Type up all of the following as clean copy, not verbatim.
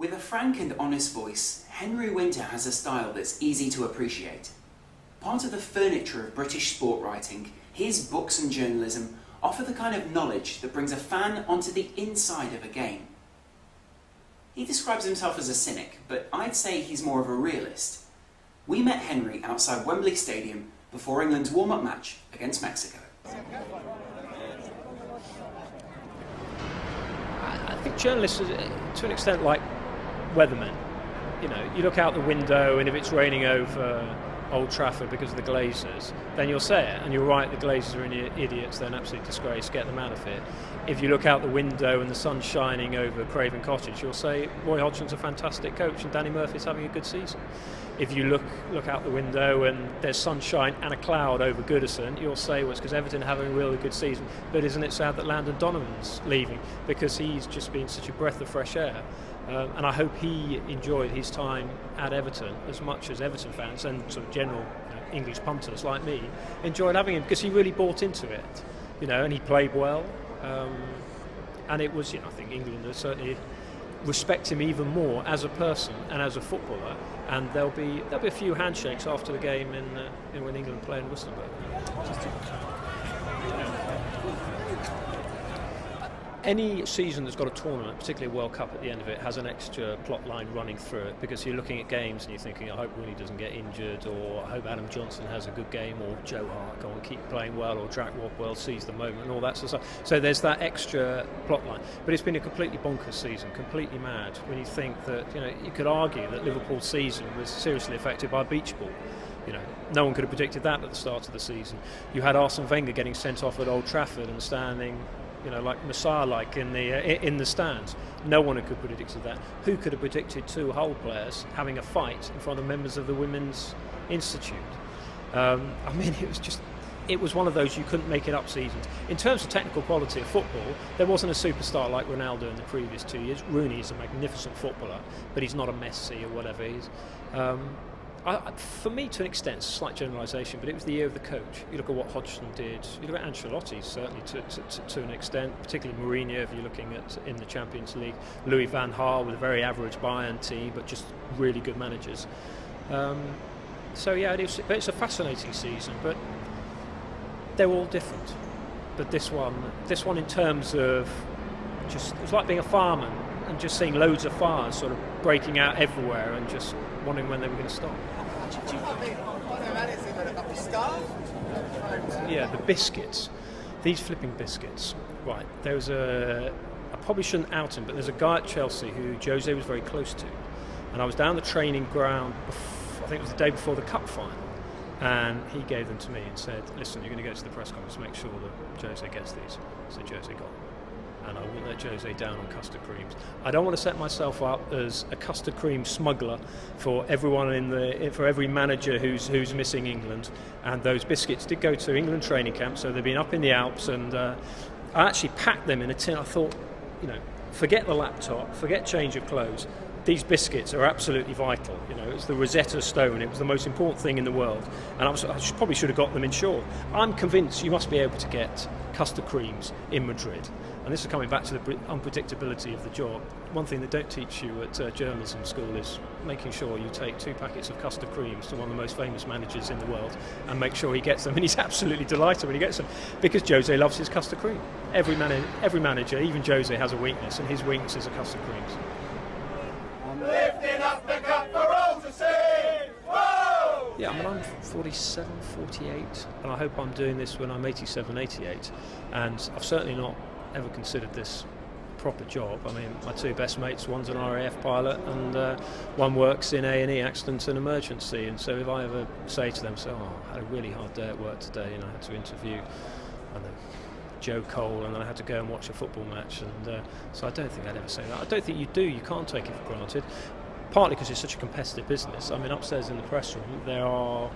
With a frank and honest voice, Henry Winter has a style that's easy to appreciate. Part of the furniture of British sport writing, his books and journalism offer the kind of knowledge that brings a fan onto the inside of a game. He describes himself as a cynic, but I'd say he's more of a realist. We met Henry outside Wembley Stadium before England's warm-up match against Mexico. I think journalists, to an extent, like weathermen. You know, you look out the window and if it's raining over Old Trafford because of the Glazers, then you'll say it, and you're right, the Glazers are idiots, they're an absolute disgrace, get them out of here. If you look out the window and the sun's shining over Craven Cottage, you'll say Roy Hodgson's a fantastic coach and Danny Murphy's having a good season. If you look out the window and there's sunshine and a cloud over Goodison, you'll say, well, it's because Everton are having a really good season. But isn't it sad that Landon Donovan's leaving? Because he's just been such a breath of fresh air. And I hope he enjoyed his time at Everton as much as Everton fans and sort of general English punters like me enjoyed having him, because he really bought into it, and he played well. And it was, I think England will certainly respect him even more as a person and as a footballer. And there'll be a few handshakes after the game when England play in Worcester. Any season that's got a tournament, particularly a World Cup at the end of it, has an extra plot line running through it, because you're looking at games and you're thinking, I hope Rooney doesn't get injured, or I hope Adam Johnson has a good game, or Joe Hart go and keep playing well, or Jack Rodwell sees the moment, and all that sort of stuff. So there's that extra plot line. But it's been a completely bonkers season, completely mad, when you think that, you could argue that Liverpool's season was seriously affected by beach ball. No one could have predicted that at the start of the season. You had Arsene Wenger getting sent off at Old Trafford and standing like Messiah-like in the stands. No one could have predicted that. Who could have predicted two Hull players having a fight in front of members of the Women's Institute? It was one of those you couldn't make it up seasons. In terms of technical quality of football, there wasn't a superstar like Ronaldo in the previous 2 years. Rooney is a magnificent footballer, but he's not a Messi or whatever he is. For me, to an extent, it's a slight generalisation, but it was the year of the coach. You look at what Hodgson did. You look at Ancelotti, certainly to an extent, particularly Mourinho, if you're looking at in the Champions League. Louis van Gaal with a very average Bayern team, but just really good managers. It's a fascinating season, but they're all different. But this one in terms of just, it was like being a farmer and just seeing loads of fires sort of breaking out everywhere and just wondering when they were going to stop. Yeah, the biscuits. These flipping biscuits. Right, I probably shouldn't out him, but there's a guy at Chelsea who Jose was very close to. And I was down the training ground, I think it was the day before the cup final, and he gave them to me and said, listen, you're going to go to the press conference, make sure that Jose gets these. So Jose got them. And I wouldn't let Jose down on custard creams. I don't want to set myself up as a custard cream smuggler for everyone for every manager who's missing England. And those biscuits did go to England training camp, so they've been up in the Alps, and I actually packed them in a tin. I thought, forget the laptop, forget change of clothes. These biscuits are absolutely vital. It's the Rosetta Stone. It was the most important thing in the world, and I probably should have got them insured. I'm convinced you must be able to get custard creams in Madrid, and this is coming back to the unpredictability of the job. One thing they don't teach you at journalism school is making sure you take 2 packets of custard creams to one of the most famous managers in the world and make sure he gets them, and he's absolutely delighted when he gets them, because Jose loves his custard cream. Every manager, even Jose, has a weakness, and his weakness is custard creams. Lifting up the cup for all to see! Whoa! Yeah, I'm 47, 48, and I hope I'm doing this when I'm 87, 88. And I've certainly not ever considered this a proper job. My 2 best mates, one's an RAF pilot, and one works in A&E, accident and emergency. And so if I ever say to them, I had a really hard day at work today, and I had to interview Joe Cole, and I had to go and watch a football match, and so I don't think I'd ever say that. I don't think you do. You can't take it for granted, partly because it's such a competitive business. Upstairs in the press room there are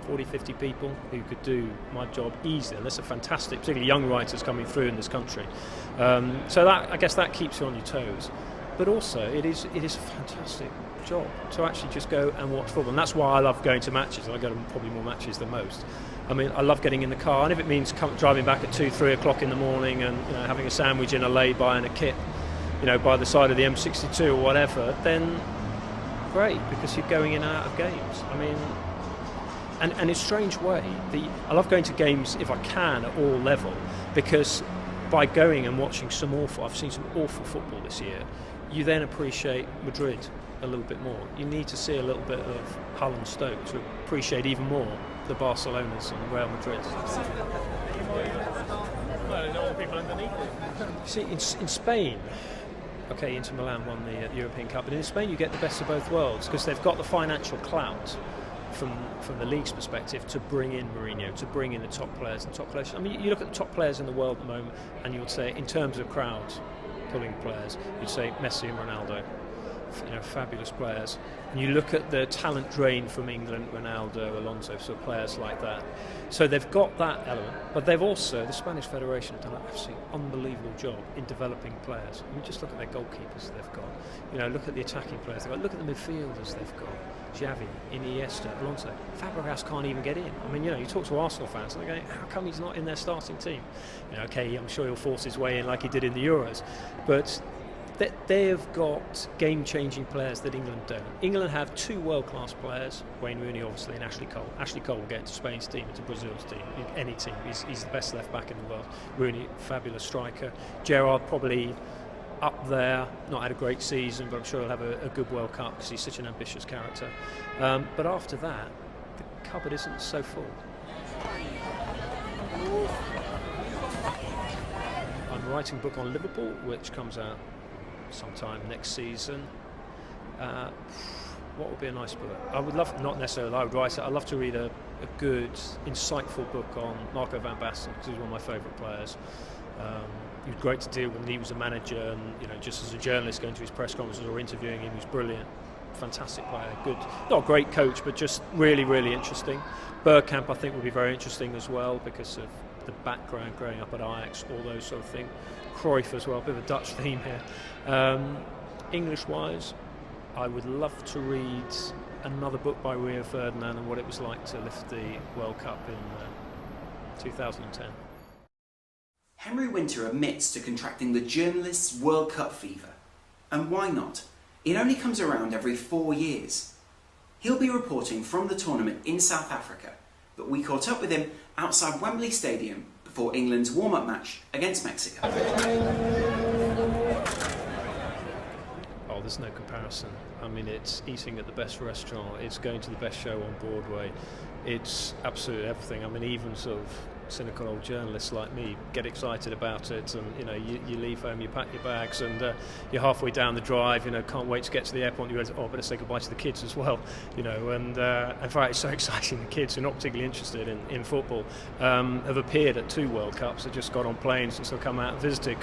40, 50 people who could do my job easily, and there's a fantastic, particularly young writers coming through in this country, so that, I guess, that keeps you on your toes. But also it is a fantastic job to actually just go and watch football, and that's why I love going to matches. I go to probably more matches than most. I love getting in the car, and if it means driving back at 2-3 o'clock in the morning and having a sandwich in a lay-by and a kit by the side of the M62 or whatever, then great, because you're going in and out of games. I mean, and in a strange way, I love going to games if I can at all level, because by going and watching I've seen some awful football this year, you then appreciate Madrid a little bit more. You need to see a little bit of Hull and Stoke to appreciate even more the Barcelonas and Real Madrid. See, in Spain, okay, Inter Milan won the European Cup, but in Spain you get the best of both worlds, because they've got the financial clout from the league's perspective to bring in Mourinho, to bring in the top players and top players. I mean, you look at the top players in the world at the moment, and you would say, in terms of crowds pulling players, you'd say Messi and Ronaldo. Fabulous players. And you look at the talent drain from England, Ronaldo, Alonso, so players like that. So they've got that element, but they've also, the Spanish Federation have done an absolutely unbelievable job in developing players. I mean, just look at their goalkeepers they've got. Look at the attacking players they've got. Look at the midfielders they've got. Xavi, Iniesta, Alonso. Fabregas can't even get in. I mean, you talk to Arsenal fans and they're going, how come he's not in their starting team? Okay, I'm sure he'll force his way in like he did in the Euros, but they've got game-changing players that England don't. England have two world-class players, Wayne Rooney obviously and Ashley Cole. Ashley Cole will get into Spain's team, into Brazil's team, any team. He's the best left-back in the world. Rooney, fabulous striker. Gerrard probably up there, not had a great season, but I'm sure he'll have a good World Cup because he's such an ambitious character. But after that, the cupboard isn't so full. I'm writing a book on Liverpool, which comes out sometime next season. What would be a nice book? I would love, not necessarily I would write it, I'd love to read a good, insightful book on Marco van Basten, because he's one of my favourite players. He was great to deal with when he was a manager, and just as a journalist going to his press conferences or interviewing him, he was brilliant. Fantastic player, good, not a great coach, but just really, really interesting. Bergkamp, I think, would be very interesting as well because of the background, growing up at Ajax, all those sort of things. Cruyff as well, a bit of a Dutch theme here. English-wise, I would love to read another book by Rio Ferdinand and what it was like to lift the World Cup in 2010. Henry Winter admits to contracting the journalist's World Cup fever. And why not? It only comes around every 4 years. He'll be reporting from the tournament in South Africa, but we caught up with him outside Wembley Stadium before England's warm-up match against Mexico. Oh, there's no comparison. I mean, it's eating at the best restaurant, it's going to the best show on Broadway, it's absolutely everything. I mean, even sort of cynical old journalists like me get excited about it, and you leave home, you pack your bags, and you're halfway down the drive, can't wait to get to the airport, and you go, better say goodbye to the kids as well, and in fact it's so exciting. The kids who are not particularly interested in football have appeared at 2 World Cups, have just got on planes and sort of come out and visited,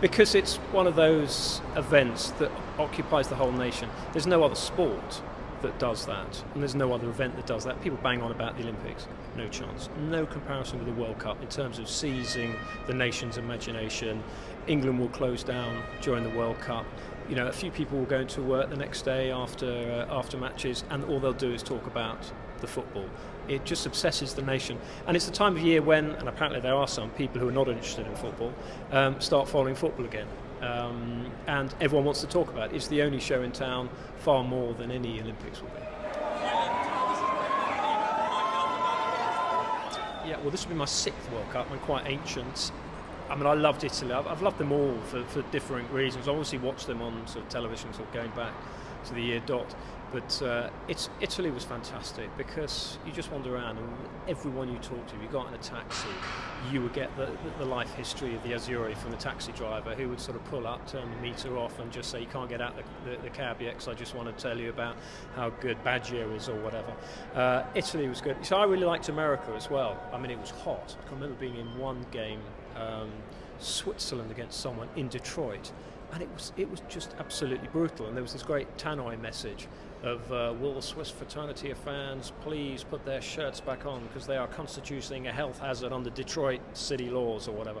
because it's one of those events that occupies the whole nation. There's no other sport that does that, and there's no other event that does that. People bang on about the Olympics, no chance, no comparison with the World Cup in terms of seizing the nation's imagination. England will close down during the World Cup. A few people will go into work the next day after matches, and all they'll do is talk about the football. It just obsesses the nation, and it's the time of year when, and apparently there are some people who are not interested in football, start following football again. And everyone wants to talk about it. It's the only show in town, far more than any Olympics will be. Yeah, well, this will be my 6th World Cup. I'm quite ancient. I mean, I loved Italy. I've loved them all for different reasons. I obviously watched them on sort of television, sort of going back to the year dot. But Italy was fantastic because you just wander around, and everyone you talk to, if you got in a taxi, you would get the life history of the Azzurri from the taxi driver, who would sort of pull up, turn the meter off, and just say, you can't get out the cab yet because I just want to tell you about how good Baggio is or whatever. Italy was good. So I really liked America as well. I mean, it was hot. I can remember being in one game, Switzerland against someone in Detroit, and it was just absolutely brutal. And there was this great Tannoy message of will the Swiss fraternity of fans please put their shirts back on because they are constituting a health hazard under Detroit city laws or whatever.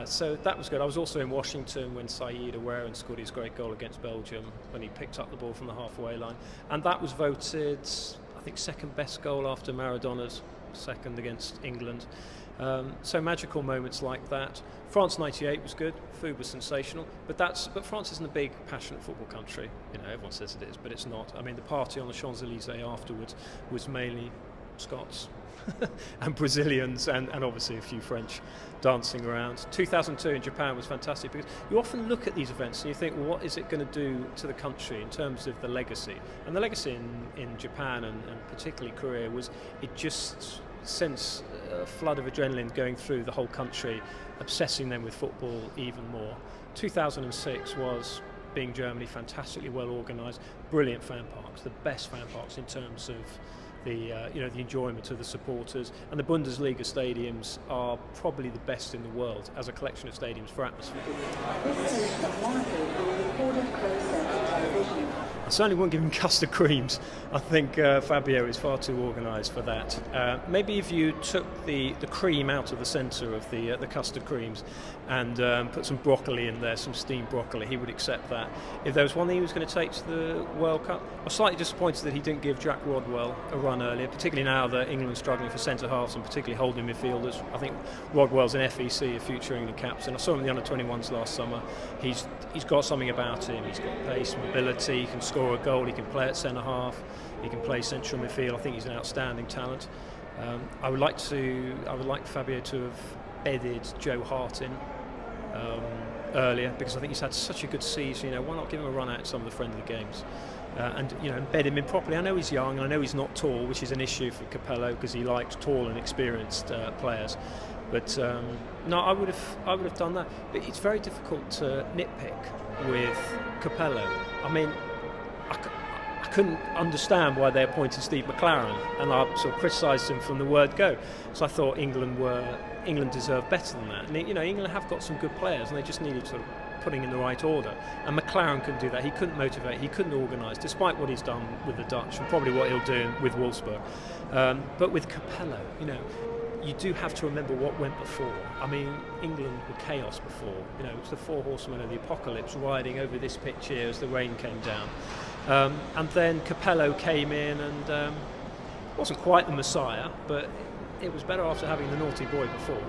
So that was good. I was also in Washington when Saïd Ouaran scored his great goal against Belgium when he picked up the ball from the halfway line, and that was voted, I think, second best goal after Maradona's second against England. So magical moments like that. France '98 was good. Food was sensational, but France isn't a big, passionate football country. You know, everyone says it is, but it's not. I mean, the party on the Champs-Élysées afterwards was mainly Scots and Brazilians, and obviously a few French dancing around. 2002 in Japan was fantastic because you often look at these events and you think, well, what is it going to do to the country in terms of the legacy? And the legacy in Japan and particularly Korea was it just sends a flood of adrenaline going through the whole country, obsessing them with football even more. 2006 was, being Germany, fantastically well organised, brilliant fan parks, the best fan parks in terms of the enjoyment of the supporters, and the Bundesliga stadiums are probably the best in the world as a collection of stadiums for atmosphere. I certainly wouldn't give him custard creams. I think Fabio is far too organised for that. Maybe if you took the cream out of the centre of the custard creams and put some broccoli in there, some steamed broccoli, he would accept that. If there was one thing he was going to take to the World Cup, I was slightly disappointed that he didn't give Jack Rodwell a run earlier, particularly now that England's struggling for centre halves and particularly holding midfielders. I think Rodwell's an FEC, a future England captain. I saw him in the under-21s last summer. He's got something about him. He's got pace, mobility, he can score a goal, he can play at centre half, he can play central midfield. I think he's an outstanding talent. I would like Fabio to have bedded Joe Hart in earlier, because I think he's had such a good season. You know, why not give him a run out at some of the friendly games and embed him in properly? I know he's young and I know he's not tall, which is an issue for Capello because he likes tall and experienced players. But no, I would have done that. But it's very difficult to nitpick with Capello. I mean, I couldn't understand why they appointed Steve McLaren, and I sort of criticised him from the word go. So I thought England deserved better than that. And England have got some good players, and they just needed sort of putting in the right order. And McLaren couldn't do that. He couldn't motivate. He couldn't organise, despite what he's done with the Dutch and probably what he'll do with Wolfsburg. But with Capello, you do have to remember what went before. I mean, England were chaos before. It was the four horsemen of the apocalypse riding over this pitch here as the rain came down. And then Capello came in and wasn't quite the Messiah, but it was better after having the naughty boy before.